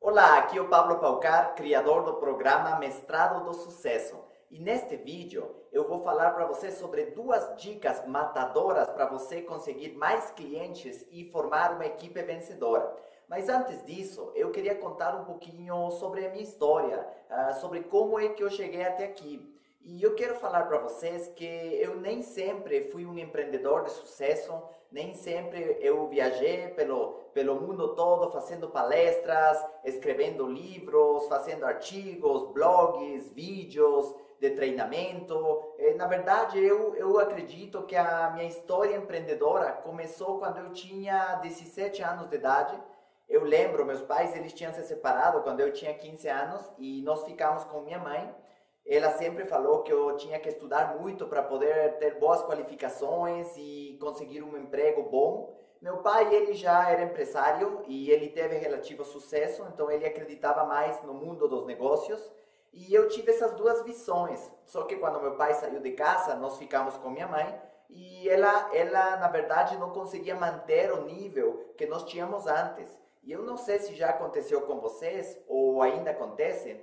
Olá, aqui é o Pablo Paucar, criador do programa Mestrado do Sucesso. E neste vídeo eu vou falar para você sobre duas dicas matadoras para você conseguir mais clientes e formar uma equipe vencedora. Mas antes disso, eu queria contar um pouquinho sobre a minha história, sobre como é que eu cheguei até aqui. E eu quero falar para vocês que eu nem sempre fui um empreendedor de sucesso, nem sempre eu viajei pelo mundo todo fazendo palestras, escrevendo livros, fazendo artigos, blogs, vídeos de treinamento. Na verdade, eu acredito que a minha história empreendedora começou quando eu tinha 17 anos de idade. Eu lembro, meus pais eles tinham se separado quando eu tinha 15 anos e nós ficamos com minha mãe. Ela sempre falou que eu tinha que estudar muito para poder ter boas qualificações e conseguir um emprego bom. Meu pai, ele já era empresário e ele teve relativo sucesso, então ele acreditava mais no mundo dos negócios. E eu tive essas duas visões. Só que quando meu pai saiu de casa, nós ficamos com minha mãe e ela na verdade não conseguia manter o nível que nós tínhamos antes. E eu não sei se já aconteceu com vocês ou ainda acontece,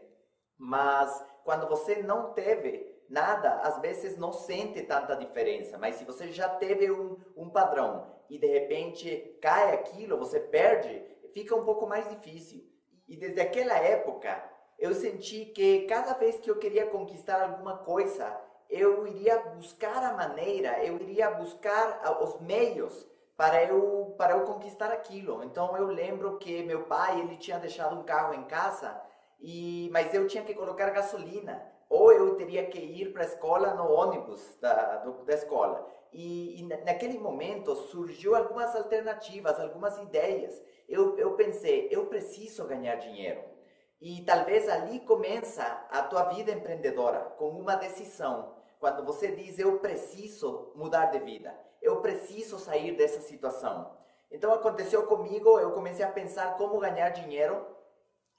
mas quando você não teve nada, às vezes não sente tanta diferença. Mas se você já teve um padrão e de repente cai aquilo, você perde, fica um pouco mais difícil. E desde aquela época, eu senti que cada vez que eu queria conquistar alguma coisa, eu iria buscar a maneira, eu iria buscar os meios para eu conquistar aquilo. Então eu lembro que meu pai ele tinha deixado um carro em casa, mas eu tinha que colocar gasolina, ou eu teria que ir para a escola no ônibus da escola. E naquele momento surgiu algumas alternativas, algumas ideias. Eu pensei, eu preciso ganhar dinheiro. E talvez ali começa a tua vida empreendedora, com uma decisão. Quando você diz, eu preciso mudar de vida, eu preciso sair dessa situação. Então aconteceu comigo, eu comecei a pensar como ganhar dinheiro.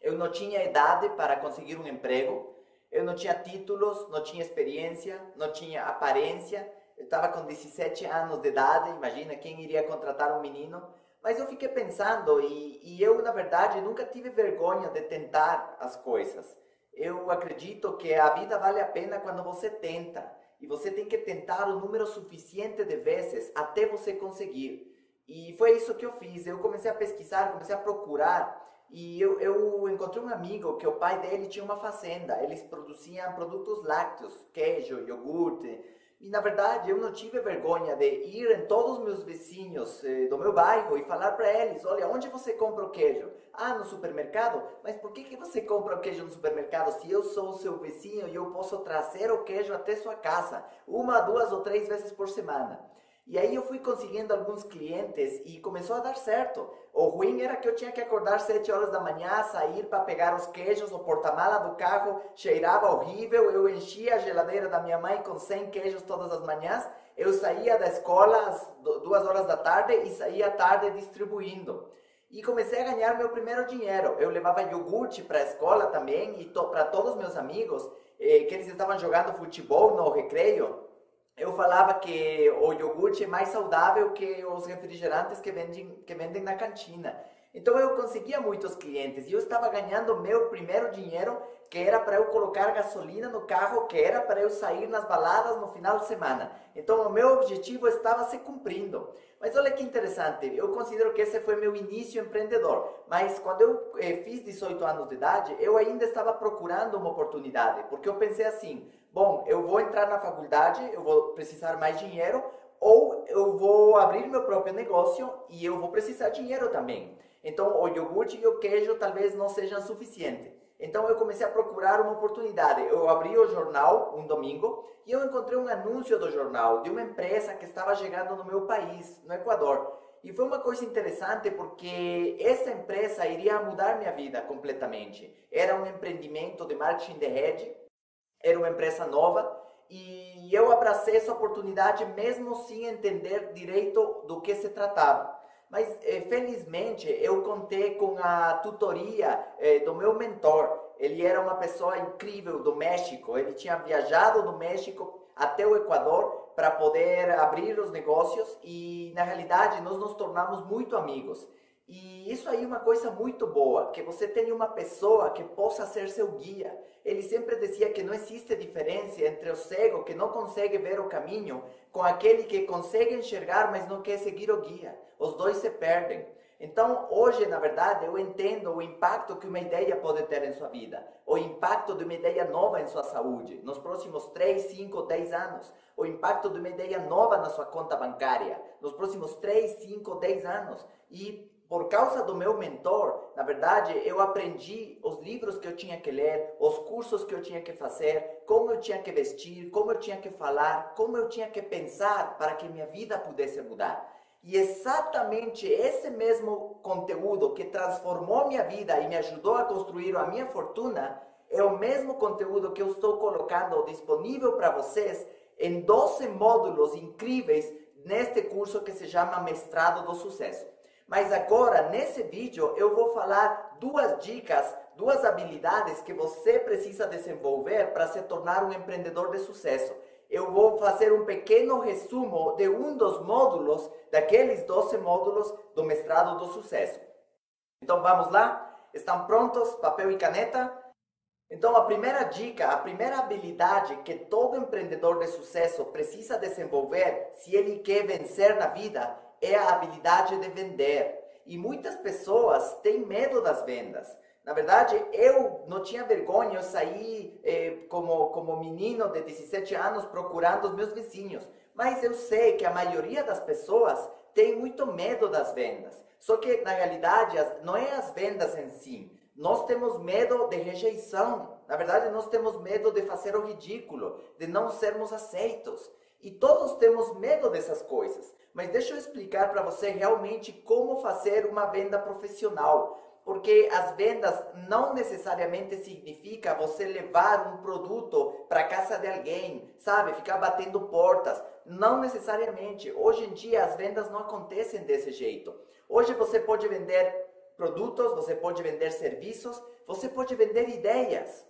Eu não tinha idade para conseguir um emprego, eu não tinha títulos, não tinha experiência, não tinha aparência. Eu estava com 17 anos de idade, imagina quem iria contratar um menino. Mas eu fiquei pensando e eu, na verdade, nunca tive vergonha de tentar as coisas. Eu acredito que a vida vale a pena quando você tenta. E você tem que tentar o número suficiente de vezes até você conseguir. E foi isso que eu fiz. Eu comecei a pesquisar, comecei a procurar. E eu encontrei um amigo que o pai dele tinha uma fazenda. Eles produziam produtos lácteos, queijo, iogurte. E na verdade eu não tive vergonha de ir em todos os meus vizinhos do meu bairro e falar para eles, olha, onde você compra o queijo? Ah, no supermercado? Mas por que você compra o queijo no supermercado se eu sou o seu vizinho e eu posso trazer o queijo até sua casa, 1, 2 ou 3 vezes por semana? E aí eu fui conseguindo alguns clientes e começou a dar certo. O ruim era que eu tinha que acordar 7 horas da manhã, sair para pegar os queijos, o porta-mala do carro cheirava horrível, eu enchia a geladeira da minha mãe com 100 queijos todas as manhãs, eu saía da escola às 2 horas da tarde e saía à tarde distribuindo. E comecei a ganhar meu primeiro dinheiro. Eu levava iogurte para a escola também e para todos os meus amigos que eles estavam jogando futebol no recreio. Eu falava que o iogurte é mais saudável que os refrigerantes que vendem na cantina. Então eu conseguia muitos clientes e eu estava ganhando meu primeiro dinheiro, que era para eu colocar gasolina no carro, que era para eu sair nas baladas no final de semana. Então o meu objetivo estava se cumprindo. Mas olha que interessante, eu considero que esse foi meu início empreendedor. Mas quando eu fiz 18 anos de idade, eu ainda estava procurando uma oportunidade, porque eu pensei assim, bom, eu vou entrar na faculdade, eu vou precisar mais dinheiro, ou eu vou abrir meu próprio negócio e eu vou precisar de dinheiro também. Então o iogurte e o queijo talvez não sejam suficientes. Então eu comecei a procurar uma oportunidade. Eu abri o jornal um domingo e eu encontrei um anúncio do jornal de uma empresa que estava chegando no meu país, no Equador. E foi uma coisa interessante porque essa empresa iria mudar minha vida completamente. Era um empreendimento de marketing de rede, era uma empresa nova e eu abracei essa oportunidade mesmo sem entender direito do que se tratava. Mas felizmente eu contei com a tutoria do meu mentor. Ele era uma pessoa incrível do México. Ele tinha viajado do México até o Equador para poder abrir os negócios e na realidade nós nos tornamos muito amigos. E isso aí é uma coisa muito boa, que você tenha uma pessoa que possa ser seu guia. Ele sempre dizia que não existe diferença entre o cego que não consegue ver o caminho com aquele que consegue enxergar, mas não quer seguir o guia. Os dois se perdem. Então, hoje, na verdade, eu entendo o impacto que uma ideia pode ter em sua vida, o impacto de uma ideia nova em sua saúde, nos próximos 3, 5, 10 anos, o impacto de uma ideia nova na sua conta bancária, nos próximos 3, 5, 10 anos. E por causa do meu mentor, na verdade, eu aprendi os livros que eu tinha que ler, os cursos que eu tinha que fazer, como eu tinha que vestir, como eu tinha que falar, como eu tinha que pensar para que minha vida pudesse mudar. E exatamente esse mesmo conteúdo que transformou minha vida e me ajudou a construir a minha fortuna, é o mesmo conteúdo que eu estou colocando disponível para vocês em 12 módulos incríveis neste curso que se chama Mestrado do Sucesso. Mas agora, nesse vídeo, eu vou falar duas dicas, duas habilidades que você precisa desenvolver para se tornar um empreendedor de sucesso. Eu vou fazer um pequeno resumo de um dos módulos, daqueles 12 módulos do Mestrado do Sucesso. Então vamos lá? Estão prontos? Papel e caneta? Então a primeira dica, a primeira habilidade que todo empreendedor de sucesso precisa desenvolver se ele quer vencer na vida é a habilidade de vender. E muitas pessoas têm medo das vendas. Na verdade, eu não tinha vergonha, eu saí como menino de 17 anos procurando os meus vizinhos. Mas eu sei que a maioria das pessoas tem muito medo das vendas. Só que, na realidade, não é as vendas em si. Nós temos medo de rejeição. Na verdade, nós temos medo de fazer o ridículo, de não sermos aceitos. E todos temos medo dessas coisas. Mas deixa eu explicar para você realmente como fazer uma venda profissional. Porque as vendas não necessariamente significa você levar um produto para casa de alguém, sabe? Ficar batendo portas. Não necessariamente. Hoje em dia as vendas não acontecem desse jeito. Hoje você pode vender produtos, você pode vender serviços, você pode vender ideias.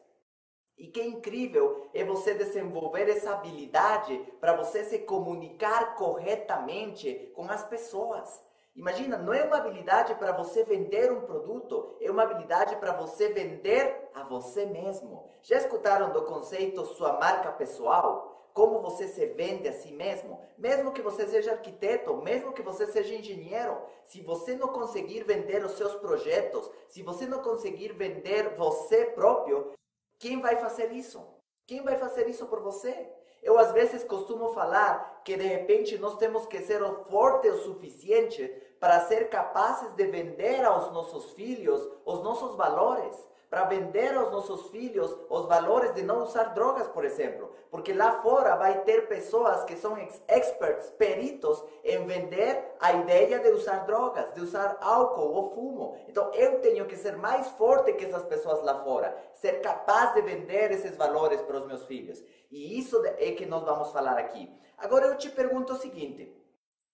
E que incrível é você desenvolver essa habilidade para você se comunicar corretamente com as pessoas. Imagina, não é uma habilidade para você vender um produto, é uma habilidade para você vender a você mesmo. Já escutaram do conceito sua marca pessoal? Como você se vende a si mesmo? Mesmo que você seja arquiteto, mesmo que você seja engenheiro, se você não conseguir vender os seus projetos, se você não conseguir vender você próprio, quem vai fazer isso? Quem vai fazer isso por você? Eu às vezes costumo falar que de repente nós temos que ser fortes o suficiente para ser capazes de vender aos nossos filhos os nossos valores, para vender aos nossos filhos os valores de não usar drogas, por exemplo, porque lá fora vai ter pessoas que são experts, peritos em vender a ideia de usar drogas, de usar álcool ou fumo. Então eu tenho que ser mais forte que essas pessoas lá fora, ser capaz de vender esses valores para os meus filhos. E isso é que nós vamos falar aqui. Agora eu te pergunto o seguinte: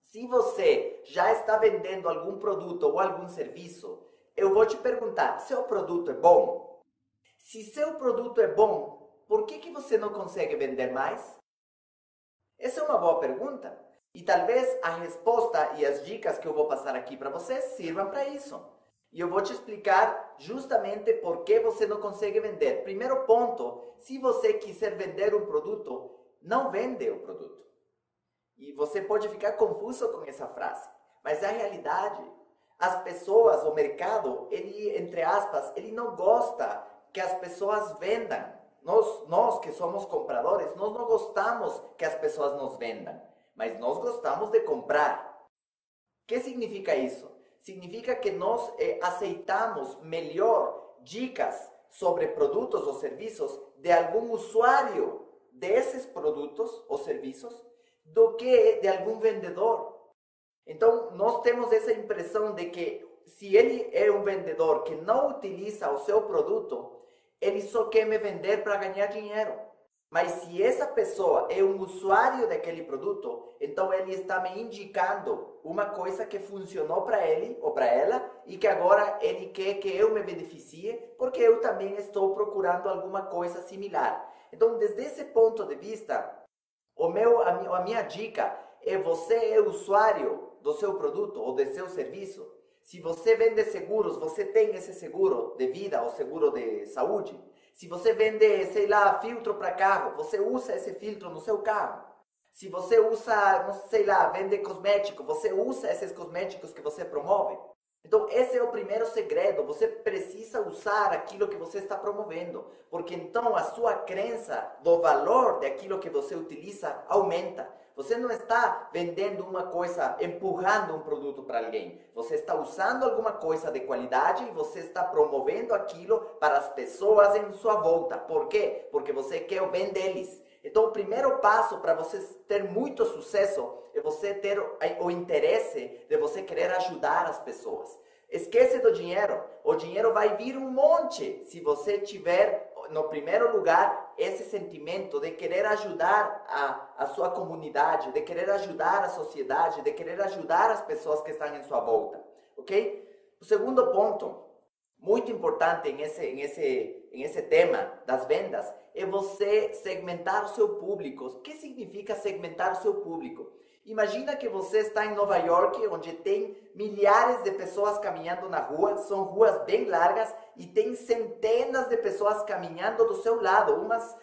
se você já está vendendo algum produto ou algum serviço, eu vou te perguntar, seu produto é bom? Se seu produto é bom, por que você não consegue vender mais? Essa é uma boa pergunta. E talvez a resposta e as dicas que eu vou passar aqui para você sirvam para isso. E eu vou te explicar justamente por que você não consegue vender. Primeiro ponto, se você quiser vender um produto, não vende o produto. E você pode ficar confuso com essa frase. Mas a realidade, as pessoas, o mercado, ele, entre aspas, ele não gosta que as pessoas vendam. Nós que somos compradores, nós não gostamos que as pessoas nos vendam. Mas nós gostamos de comprar. O que significa isso? Significa que nós aceitamos melhor dicas sobre produtos ou serviços de algum usuário desses produtos ou serviços do que de algum vendedor. Então, nós temos essa impressão de que se ele é um vendedor que não utiliza o seu produto, ele só quer me vender para ganhar dinheiro. Mas se essa pessoa é um usuário daquele produto, então ele está me indicando uma coisa que funcionou para ele ou para ela e que agora ele quer que eu me beneficie porque eu também estou procurando alguma coisa similar. Então, desde esse ponto de vista, a minha dica é: você é usuário do seu produto ou do seu serviço. Se você vende seguros, você tem esse seguro de vida ou seguro de saúde. Se você vende, sei lá, filtro para carro, você usa esse filtro no seu carro. Se você usa, não sei lá, vende cosmético, você usa esses cosméticos que você promove. Então, esse é o primeiro segredo. Você precisa usar aquilo que você está promovendo, porque então a sua crença do valor daquilo que você utiliza aumenta. Você não está vendendo uma coisa, empurrando um produto para alguém. Você está usando alguma coisa de qualidade e você está promovendo aquilo para as pessoas em sua volta. Por quê? Porque você quer o bem deles. Então, o primeiro passo para você ter muito sucesso é você ter o interesse de você querer ajudar as pessoas. Esquece do dinheiro. O dinheiro vai vir um monte se você tiver, no primeiro lugar, esse sentimento de querer ajudar a sua comunidade, de querer ajudar a sociedade, de querer ajudar as pessoas que estão em sua volta. Ok? O segundo ponto, muito importante em esse tema das vendas, é você segmentar o seu público. O que significa segmentar o seu público? Imagina que você está em Nova York, onde tem milhares de pessoas caminhando na rua, são ruas bem largas e tem centenas de pessoas caminhando do seu lado, umas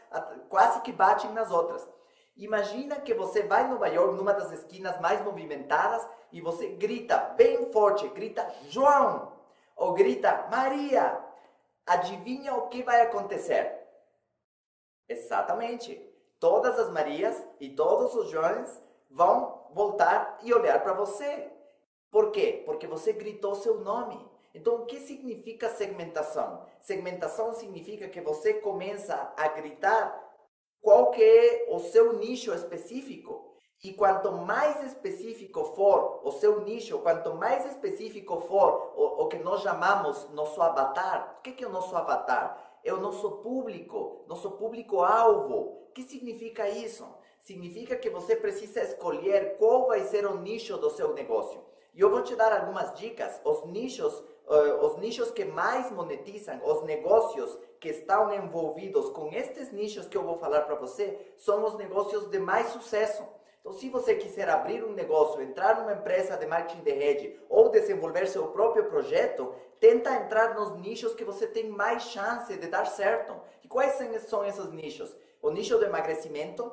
quase que batem nas outras. Imagina que você vai em Nova York, numa das esquinas mais movimentadas, e você grita bem forte, grita João, ou grita Maria. Adivinha o que vai acontecer? Exatamente. Todas as Marias e todos os Joões vão voltar e olhar para você. Por quê? Porque você gritou seu nome. Então, o que significa segmentação? Segmentação significa que você começa a gritar qual que é o seu nicho específico. E quanto mais específico for o seu nicho, quanto mais específico for o que nós chamamos nosso avatar. O que é o nosso avatar? É o nosso público-alvo. O que significa isso? Significa que você precisa escolher qual vai ser o nicho do seu negócio. E eu vou te dar algumas dicas. Os nichos que mais monetizam, os negócios que estão envolvidos com estes nichos que eu vou falar para você, são os negócios de mais sucesso. Então, se você quiser abrir um negócio, entrar numa empresa de marketing de rede ou desenvolver seu próprio projeto, tenta entrar nos nichos que você tem mais chance de dar certo. E quais são esses nichos? O nicho do emagrecimento,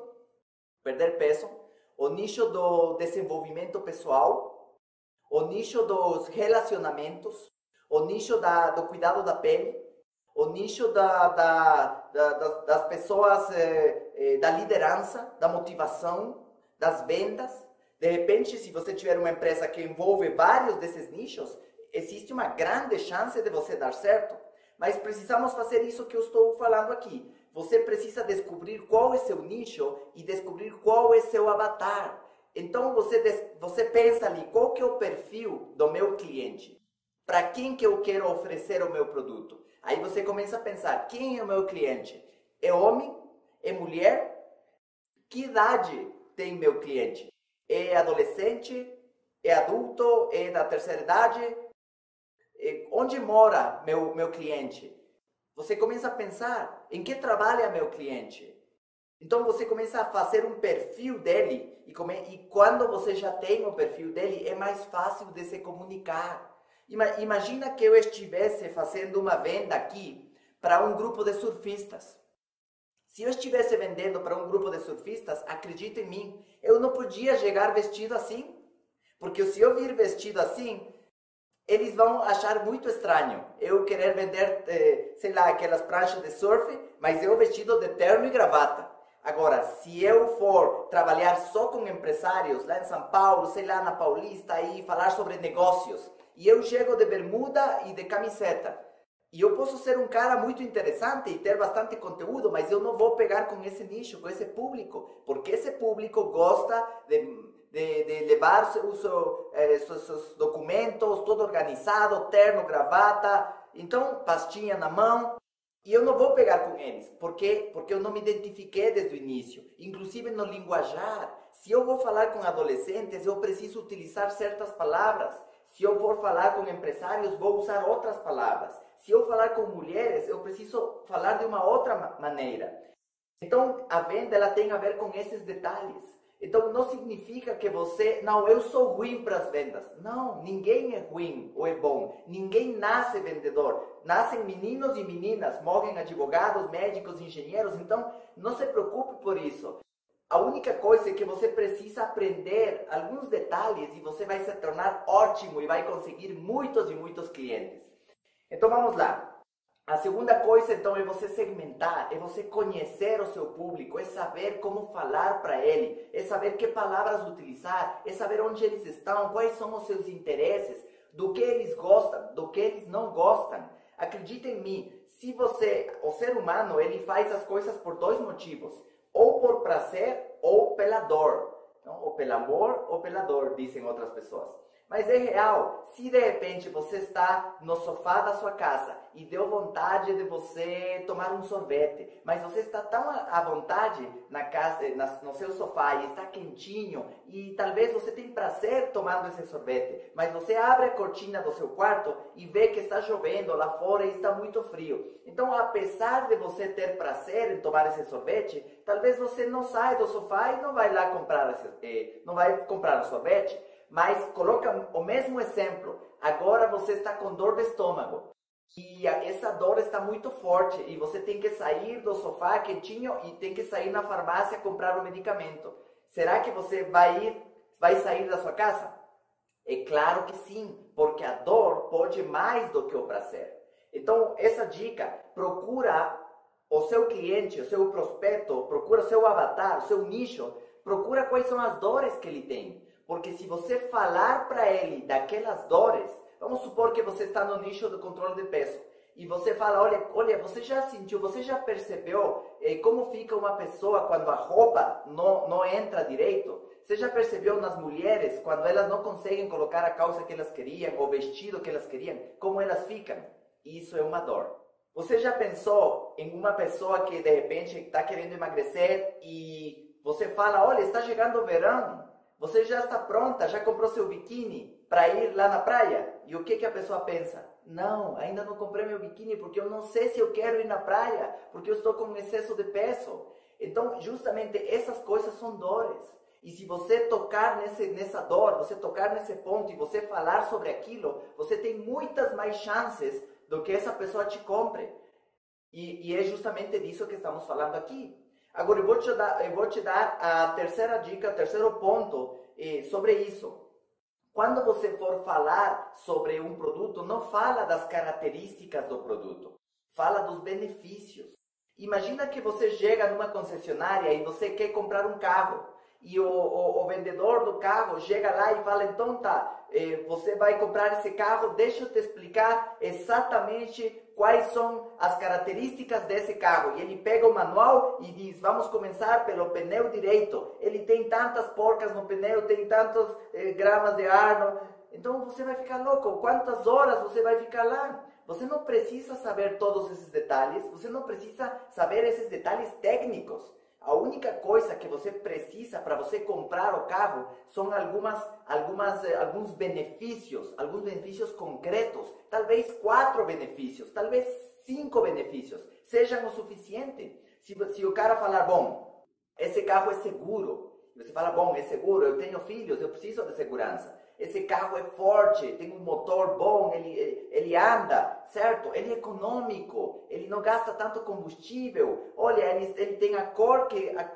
perder peso, o nicho do desenvolvimento pessoal, o nicho dos relacionamentos, o nicho do cuidado da pele, o nicho das pessoas, da liderança, da motivação, das vendas. De repente, se você tiver uma empresa que envolve vários desses nichos, existe uma grande chance de você dar certo. Mas precisamos fazer isso que eu estou falando aqui. Você precisa descobrir qual é seu nicho e descobrir qual é seu avatar. Então você pensa ali, qual que é o perfil do meu cliente? Para quem que eu quero oferecer o meu produto? Aí você começa a pensar, quem é o meu cliente? É homem? É mulher? Que idade tem meu cliente? É adolescente? É adulto? É da terceira idade? Onde mora meu cliente? Você começa a pensar em que trabalha meu cliente. Então você começa a fazer um perfil dele e quando você já tem o perfil dele é mais fácil de se comunicar. Imagina que eu estivesse fazendo uma venda aqui para um grupo de surfistas. Se eu estivesse vendendo para um grupo de surfistas, acredita em mim, eu não podia chegar vestido assim. Porque se eu vir vestido assim, eles vão achar muito estranho eu querer vender, sei lá, aquelas pranchas de surf, mas eu vestido de terno e gravata. Agora, se eu for trabalhar só com empresários lá em São Paulo, sei lá, na Paulista, aí falar sobre negócios, e eu chego de bermuda e de camiseta, e eu posso ser um cara muito interessante e ter bastante conteúdo, mas eu não vou pegar com esse nicho, com esse público, porque esse público gosta de levar seus documentos, todo organizado, terno, gravata, então pastinha na mão. E eu não vou pegar com eles. Por quê? Porque eu não me identifiquei desde o início. Inclusive no linguajar. Se eu vou falar com adolescentes, eu preciso utilizar certas palavras. Se eu for falar com empresários, vou usar outras palavras. Se eu falar com mulheres, eu preciso falar de uma outra maneira. Então, a venda ela tem a ver com esses detalhes. Então, não significa que você... Não, eu sou ruim para as vendas. Não, ninguém é ruim ou é bom. Ninguém nasce vendedor. Nascem meninos e meninas, morrem advogados, médicos, engenheiros. Então, não se preocupe por isso. A única coisa é que você precisa aprender alguns detalhes e você vai se tornar ótimo e vai conseguir muitos e muitos clientes. Então, vamos lá. A segunda coisa, então, é você segmentar, é você conhecer o seu público, é saber como falar para ele, é saber que palavras utilizar, é saber onde eles estão, quais são os seus interesses, do que eles gostam, do que eles não gostam. Acredita em mim, o ser humano, ele faz as coisas por dois motivos, ou por prazer ou pela dor, não? Ou pelo amor ou pela dor, dizem outras pessoas. Mas é real, se de repente você está no sofá da sua casa e deu vontade de você tomar um sorvete, mas você está tão à vontade na casa, no seu sofá e está quentinho e talvez você tenha prazer tomando esse sorvete, mas você abre a cortina do seu quarto e vê que está chovendo lá fora e está muito frio. Então, apesar de você ter prazer em tomar esse sorvete, talvez você não saia do sofá e não vai lá comprar o sorvete. Mas coloca o mesmo exemplo. Agora você está com dor de estômago. E essa dor está muito forte. E você tem que sair do sofá quentinho e tem que sair na farmácia comprar o medicamento. Será que você vai sair da sua casa? É claro que sim. Porque a dor pode mais do que o prazer. Então, essa dica, procura o seu cliente, o seu prospecto, procura o seu avatar, o seu nicho. Procura quais são as dores que ele tem. Porque se você falar para ele daquelas dores, vamos supor que você está no nicho do controle de peso, e você fala, olha, você já sentiu, você já percebeu como fica uma pessoa quando a roupa não entra direito? Você já percebeu nas mulheres, quando elas não conseguem colocar a calça que elas queriam, ou o vestido que elas queriam, como elas ficam? Isso é uma dor. Você já pensou em uma pessoa que de repente está querendo emagrecer e você fala, olha, está chegando o verão, você já está pronta, já comprou seu biquíni para ir lá na praia? E o que a pessoa pensa? Não, ainda não comprei meu biquíni porque eu não sei se eu quero ir na praia, porque eu estou com excesso de peso. Então, justamente essas coisas são dores. E se você tocar nessa dor, você tocar nesse ponto e você falar sobre aquilo, você tem muitas mais chances do que essa pessoa te compre. E é justamente disso que estamos falando aqui. Agora, eu vou te dar a terceira dica, o terceiro ponto sobre isso. Quando você for falar sobre um produto, não fala das características do produto. Fala dos benefícios. Imagina que você chega numa concessionária e você quer comprar um carro. E o vendedor do carro chega lá e fala, então tá, você vai comprar esse carro, deixa eu te explicar exatamente quais são as características desse carro. E ele pega o manual e diz, vamos começar pelo pneu direito. Ele tem tantas porcas no pneu, tem tantos gramas de ar. Então você vai ficar louco. Quantas horas você vai ficar lá? Você não precisa saber todos esses detalhes, você não precisa saber esses detalhes técnicos. A única coisa que você precisa para você comprar o carro são alguns benefícios concretos, talvez 4 benefícios, talvez 5 benefícios, sejam o suficiente. Se o cara falar, bom, esse carro é seguro, você fala, bom, é seguro, eu tenho filhos, eu preciso de segurança. Esse carro é forte, tem um motor bom, ele anda, certo? Ele é econômico, ele não gasta tanto combustível. Olha, ele tem a cor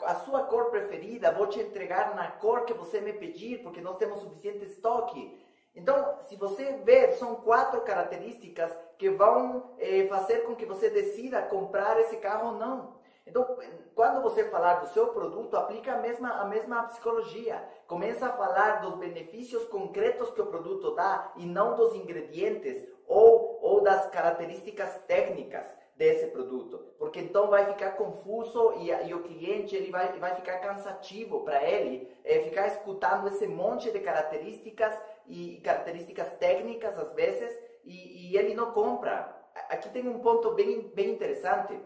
a sua cor preferida, vou te entregar na cor que você me pedir, porque nós temos suficiente estoque. Então, se você ver, são 4 características que vão fazer com que você decida comprar esse carro ou não. Então, quando você falar do seu produto, aplica a mesma psicologia. Começa a falar dos benefícios concretos que o produto dá e não dos ingredientes ou das características técnicas desse produto. Porque então vai ficar confuso e o cliente ele vai ficar cansativo para ele ficar escutando esse monte de características e características técnicas às vezes e ele não compra. aqui tem um ponto bem interessante.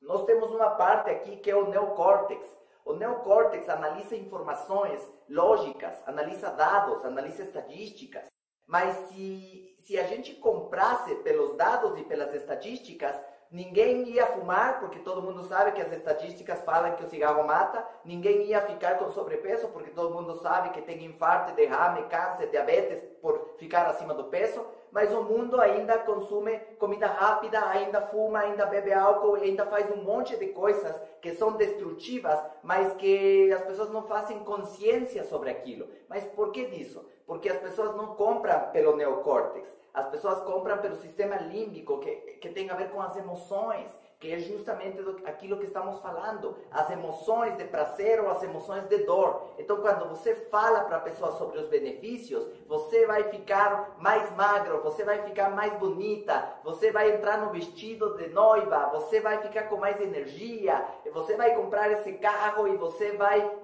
Nós temos uma parte aqui que é o neocórtex. O neocórtex analisa informações lógicas, analisa dados, analisa estatísticas. Mas se a gente comprasse pelos dados e pelas estatísticas, ninguém ia fumar, porque todo mundo sabe que as estatísticas falam que o cigarro mata. Ninguém ia ficar com sobrepeso, porque todo mundo sabe que tem infarto, derrame, câncer, diabetes por ficar acima do peso. Mas o mundo ainda consome comida rápida, ainda fuma, ainda bebe álcool, ainda faz um monte de coisas que são destrutivas, mas que as pessoas não fazem consciência sobre aquilo. Mas por que disso? Porque as pessoas não compram pelo neocórtex. As pessoas compram pelo sistema límbico, que tem a ver com as emoções, que é justamente aquilo que estamos falando, as emoções de prazer ou as emoções de dor. Então, quando você fala para a pessoa sobre os benefícios, você vai ficar mais magro, você vai ficar mais bonita, você vai entrar no vestido de noiva, você vai ficar com mais energia, você vai comprar esse carro e você vai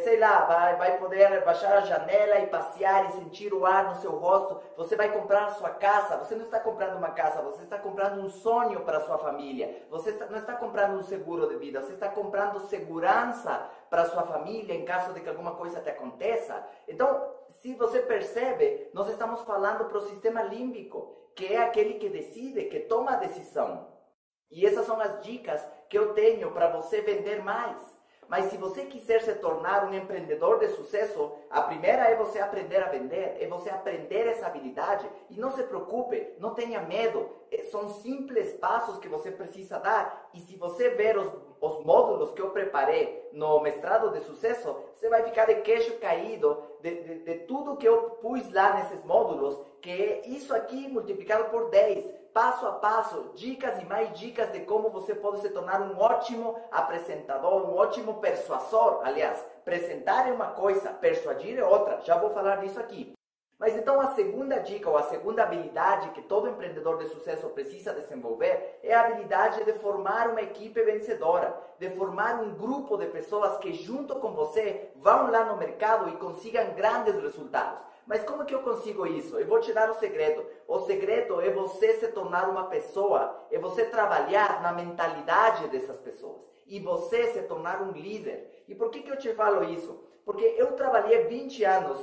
sei lá, vai poder baixar a janela e passear e sentir o ar no seu rosto. Você vai comprar a sua casa. Você não está comprando uma casa, você está comprando um sonho para a sua família. Você não está comprando um seguro de vida, você está comprando segurança para a sua família em caso de que alguma coisa te aconteça. Então, se você percebe, nós estamos falando para o sistema límbico, que é aquele que decide, que toma a decisão. E essas são as dicas que eu tenho para você vender mais. Mas se você quiser se tornar um empreendedor de sucesso, a primeira é você aprender a vender, é você aprender essa habilidade. E não se preocupe, não tenha medo. São simples passos que você precisa dar. E se você ver os módulos que eu preparei no mestrado de sucesso, você vai ficar de queixo caído de tudo que eu pus lá nesses módulos, que é isso aqui multiplicado por 10. Passo a passo, dicas e mais dicas de como você pode se tornar um ótimo apresentador, um ótimo persuasor. Aliás, apresentar é uma coisa, persuadir é outra. Já vou falar disso aqui. Mas então a segunda dica, ou a segunda habilidade que todo empreendedor de sucesso precisa desenvolver é a habilidade de formar uma equipe vencedora, de formar um grupo de pessoas que junto com você vão lá no mercado e consigam grandes resultados. Mas como que eu consigo isso? Eu vou te dar o segredo. O segredo é você se tornar uma pessoa, é você trabalhar na mentalidade dessas pessoas e você se tornar um líder. E por que eu te falo isso? Porque eu trabalhei 20 anos,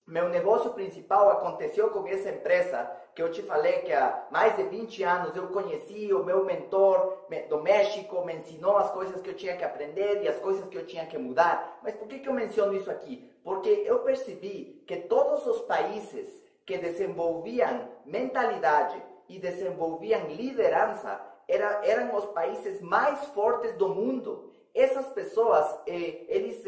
meu negócio principal aconteceu com essa empresa que eu te falei que há mais de 20 anos eu conheci o meu mentor do México, me ensinou as coisas que eu tinha que aprender e as coisas que eu tinha que mudar. Mas por que eu menciono isso aqui? Porque eu percebi que todos os países que desenvolviam mentalidade e desenvolviam liderança eram os países mais fortes do mundo. Essas pessoas, eles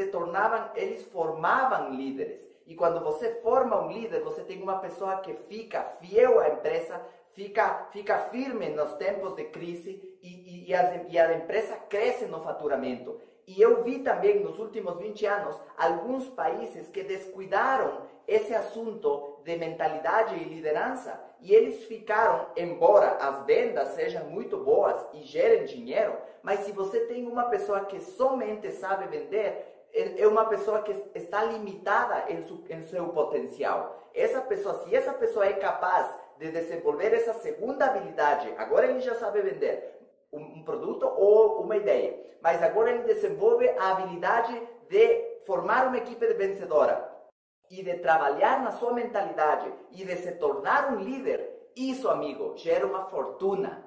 formavam líderes. E quando você forma um líder, você tem uma pessoa que fica fiel à empresa, fica firme nos tempos de crise e a empresa cresce no faturamento. E eu vi também nos últimos 20 anos alguns países que descuidaram esse assunto de mentalidade e liderança e eles ficaram, embora as vendas sejam muito boas e gerem dinheiro, mas se você tem uma pessoa que somente sabe vender, é uma pessoa que está limitada em seu potencial. Se essa pessoa é capaz de desenvolver essa segunda habilidade, agora ele já sabe vender um produto ou uma ideia, mas agora ele desenvolve a habilidade de formar uma equipe vencedora e de trabalhar na sua mentalidade e de se tornar um líder. Isso, amigo, gera uma fortuna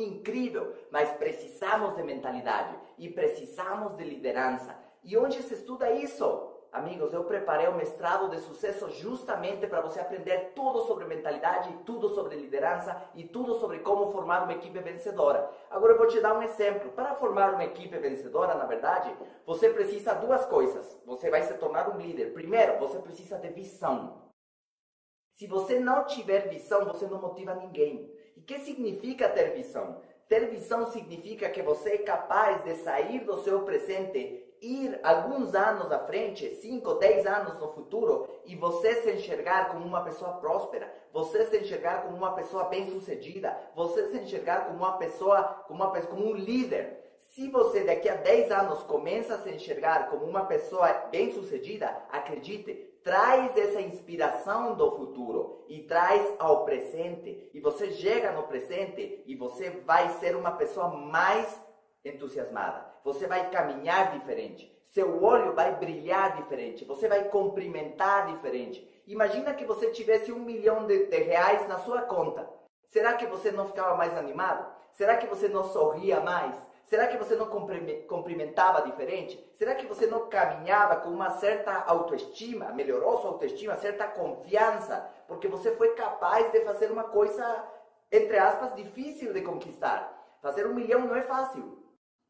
incrível, mas precisamos de mentalidade e precisamos de liderança. E onde se estuda isso? Amigos, eu preparei o mestrado de sucesso justamente para você aprender tudo sobre mentalidade, tudo sobre liderança e tudo sobre como formar uma equipe vencedora. Agora eu vou te dar um exemplo. Para formar uma equipe vencedora, na verdade, você precisa de duas coisas. Você vai se tornar um líder. Primeiro, você precisa de visão. Se você não tiver visão, você não motiva ninguém. E o que significa ter visão? Ter visão significa que você é capaz de sair do seu presente, ir alguns anos à frente, 5, 10 anos no futuro, e você se enxergar como uma pessoa próspera, você se enxergar como uma pessoa bem-sucedida, você se enxergar como como um líder. Se você daqui a 10 anos começa a se enxergar como uma pessoa bem-sucedida, acredite, traz essa inspiração do futuro e traz ao presente. E você chega no presente e você vai ser uma pessoa mais entusiasmada. Você vai caminhar diferente. Seu olho vai brilhar diferente. Você vai cumprimentar diferente. Imagina que você tivesse 1 milhão de reais na sua conta. Será que você não ficava mais animado? Será que você não sorria mais? Será que você não cumprimentava diferente? Será que você não caminhava com uma certa autoestima, melhorou sua autoestima, certa confiança? Porque você foi capaz de fazer uma coisa, entre aspas, difícil de conquistar. Fazer 1 milhão não é fácil.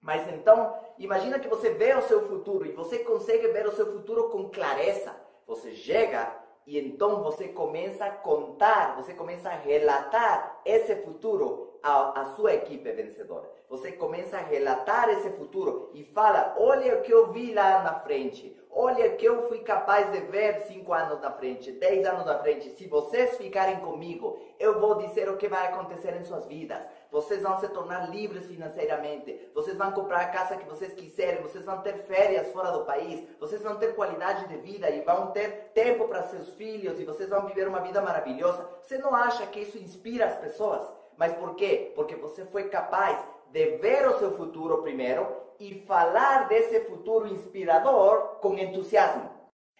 Mas então, imagina que você vê o seu futuro e você consegue ver o seu futuro com clareza. Você chega e então você começa a contar, você começa a relatar esse futuro à sua equipe vencedora. Você começa a relatar esse futuro e fala, olha o que eu vi lá na frente, olha o que eu fui capaz de ver 5 anos na frente, 10 anos na frente. Se vocês ficarem comigo, eu vou dizer o que vai acontecer em suas vidas. Vocês vão se tornar livres financeiramente, vocês vão comprar a casa que vocês quiserem, vocês vão ter férias fora do país, vocês vão ter qualidade de vida e vão ter tempo para seus filhos e vocês vão viver uma vida maravilhosa. Você não acha que isso inspira as pessoas? Mas por quê? Porque você foi capaz de ver o seu futuro primeiro e falar desse futuro inspirador com entusiasmo.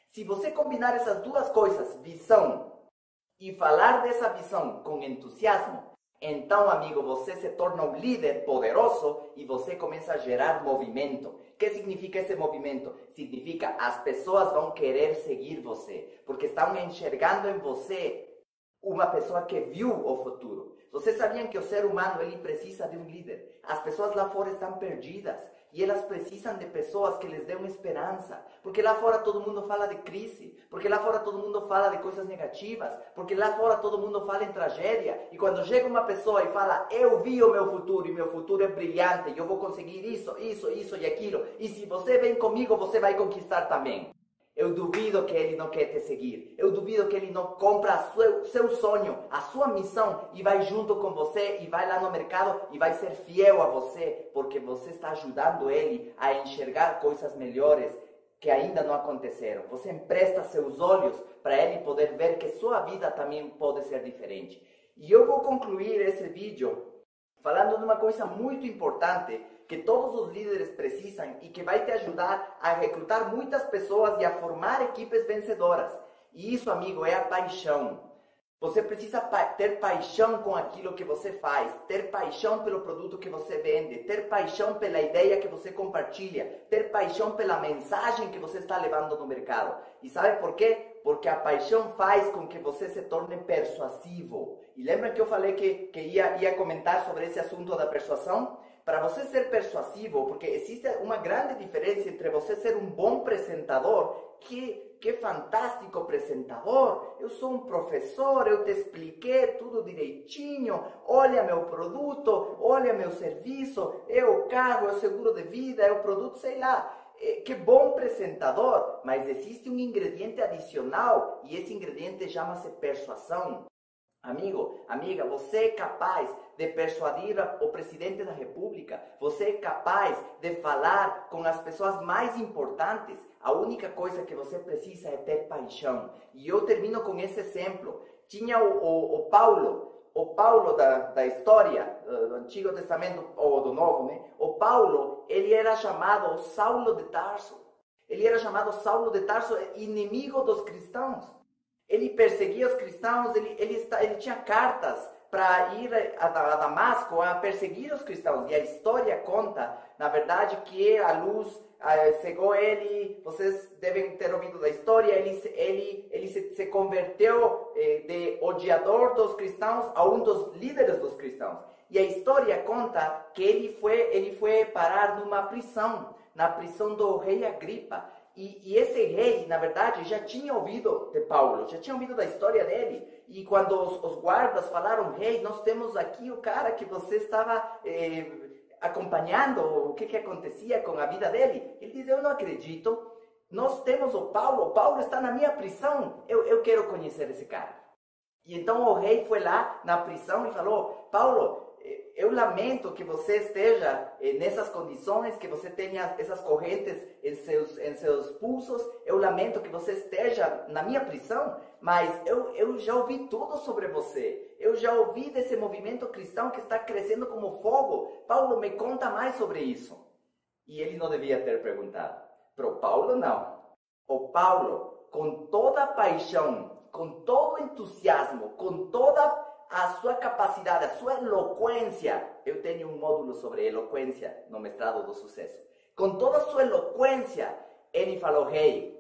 Se você combinar essas duas coisas, visão e falar dessa visão com entusiasmo, então, amigo, você se torna um líder poderoso e você começa a gerar movimento. O que significa esse movimento? Significa as pessoas vão querer seguir você, porque estão enxergando em você uma pessoa que viu o futuro. Vocês sabiam que o ser humano ele precisa de um líder? As pessoas lá fora estão perdidas e elas precisam de pessoas que lhes dêem esperança. Porque lá fora todo mundo fala de crise, porque lá fora todo mundo fala de coisas negativas, porque lá fora todo mundo fala em tragédia. E quando chega uma pessoa e fala, eu vi o meu futuro e meu futuro é brilhante, e eu vou conseguir isso, isso, isso e aquilo. E se você vem comigo, você vai conquistar também. Eu duvido que ele não quer te seguir. Eu duvido que ele não compra seu sonho, a sua missão e vai junto com você e vai lá no mercado e vai ser fiel a você, porque você está ajudando ele a enxergar coisas melhores que ainda não aconteceram. Você empresta seus olhos para ele poder ver que sua vida também pode ser diferente. E eu vou concluir esse vídeo falando de uma coisa muito importante que todos os líderes precisam e que vai te ajudar a recrutar muitas pessoas e a formar equipes vencedoras. E isso, amigo, é a paixão. Você precisa ter paixão com aquilo que você faz, ter paixão pelo produto que você vende, ter paixão pela ideia que você compartilha, ter paixão pela mensagem que você está levando no mercado. E sabe por quê? Porque a paixão faz com que você se torne persuasivo. E lembra que eu falei que ia comentar sobre esse assunto da persuasão? Para você ser persuasivo, porque existe uma grande diferença entre você ser um bom apresentador, que fantástico apresentador, eu sou um professor, eu te expliquei tudo direitinho, olha meu produto, olha meu serviço, é o carro, é o seguro de vida, é o produto, sei lá. Que bom apresentador, mas existe um ingrediente adicional e esse ingrediente chama-se persuasão. Amigo, amiga, você é capaz de persuadir o presidente da república, você é capaz de falar com as pessoas mais importantes. A única coisa que você precisa é ter paixão. E eu termino com esse exemplo. Tinha o Paulo da história, do Antigo Testamento ou do Novo, né? O Paulo, ele era chamado Saulo de Tarso. Ele era chamado Saulo de Tarso, inimigo dos cristãos. Ele perseguia os cristãos, ele tinha cartas para ir a Damasco a perseguir os cristãos. E a história conta, na verdade, que a luz cegou ele. Vocês devem ter ouvido da história. Ele se converteu de odiador dos cristãos a um dos líderes dos cristãos. E a história conta que ele foi parar numa prisão, na prisão do rei Agripa. E esse rei, na verdade, já tinha ouvido de Paulo, já tinha ouvido da história dele. E quando os guardas falaram, rei, nós temos aqui o cara que você estava acompanhando, o que acontecia com a vida dele. Ele diz, eu não acredito, nós temos o Paulo está na minha prisão, eu quero conhecer esse cara. E então o rei foi lá na prisão e falou, Paulo, eu lamento que você esteja nessas condições, que você tenha essas correntes em seus pulsos. Eu lamento que você esteja na minha prisão, mas eu já ouvi tudo sobre você. Eu já ouvi desse movimento cristão que está crescendo como fogo. Paulo, me conta mais sobre isso. E ele não devia ter perguntado. Para o Paulo, não. O Paulo, com toda a paixão, com todo o entusiasmo, com toda a sua capacidade, a sua eloquência. Eu tenho um módulo sobre eloquência no mestrado do sucesso. Com toda a sua eloquência, ele falou: "Rei,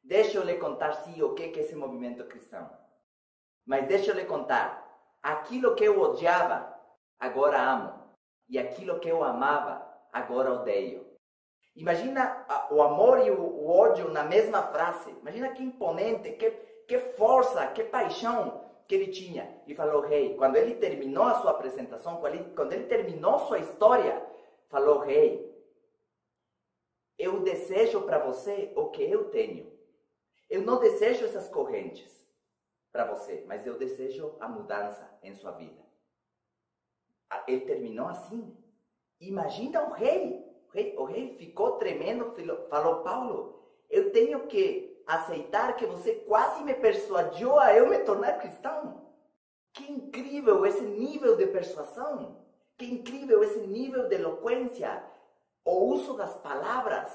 deixa eu lhe contar sim o que é esse movimento cristão. Mas deixa eu lhe contar, aquilo que eu odiava, agora amo. E aquilo que eu amava, agora odeio." Imagina o amor e o ódio na mesma frase. Imagina que imponente, que força, que paixão que ele tinha. E falou: "Rei", quando ele terminou a sua apresentação, quando ele terminou sua história, falou: "Rei, eu desejo para você o que eu tenho. Eu não desejo essas correntes para você, mas eu desejo a mudança em sua vida." Ele terminou assim. Imagina o rei. O rei ficou tremendo, falou: "Paulo, eu tenho que aceitar que você quase me persuadiu a eu me tornar cristão." Que incrível esse nível de persuasão. Que incrível esse nível de eloquência. O uso das palavras.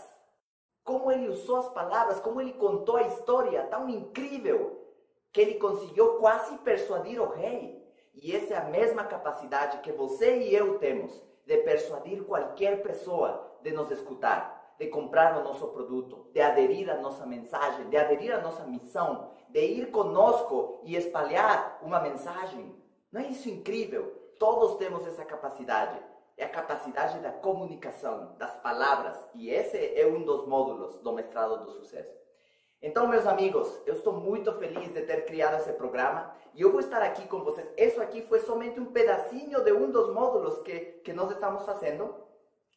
Como ele usou as palavras, como ele contou a história tão incrível que ele conseguiu quase persuadir o rei. E essa é a mesma capacidade que você e eu temos de persuadir qualquer pessoa de nos escutar, de comprar o nosso produto, de aderir à nossa mensagem, de aderir à nossa missão, de ir conosco e espalhar uma mensagem. Não é isso incrível? Todos temos essa capacidade. É a capacidade da comunicação, das palavras. E esse é um dos módulos do mestrado do sucesso. Então, meus amigos, eu estou muito feliz de ter criado esse programa e eu vou estar aqui com vocês. Isso aqui foi somente um pedacinho de um dos módulos que nós estamos fazendo.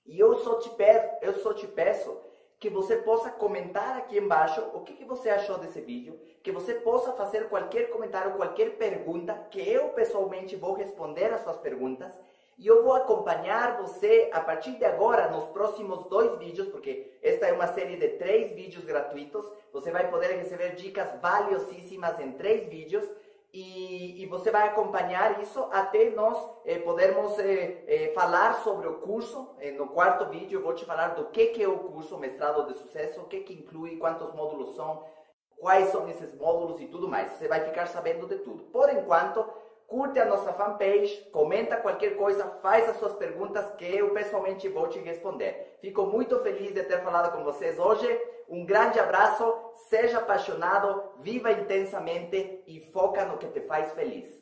E eu só te peço que você possa comentar aqui embaixo o que você achou desse vídeo, que você possa fazer qualquer comentário, qualquer pergunta, que eu pessoalmente vou responder as suas perguntas. E eu vou acompanhar você a partir de agora nos próximos 2 vídeos, porque esta é uma série de 3 vídeos gratuitos. Você vai poder receber dicas valiosíssimas em 3 vídeos e você vai acompanhar isso até nós podermos falar sobre o curso. No 4º vídeo eu vou te falar do que é o curso Mestrado de Sucesso, o que inclui, quantos módulos são, quais são esses módulos e tudo mais. Você vai ficar sabendo de tudo. Por enquanto, curte a nossa fanpage, comenta qualquer coisa, faz as suas perguntas que eu pessoalmente vou te responder. Fico muito feliz de ter falado com vocês hoje. Um grande abraço, seja apaixonado, viva intensamente e foca no que te faz feliz.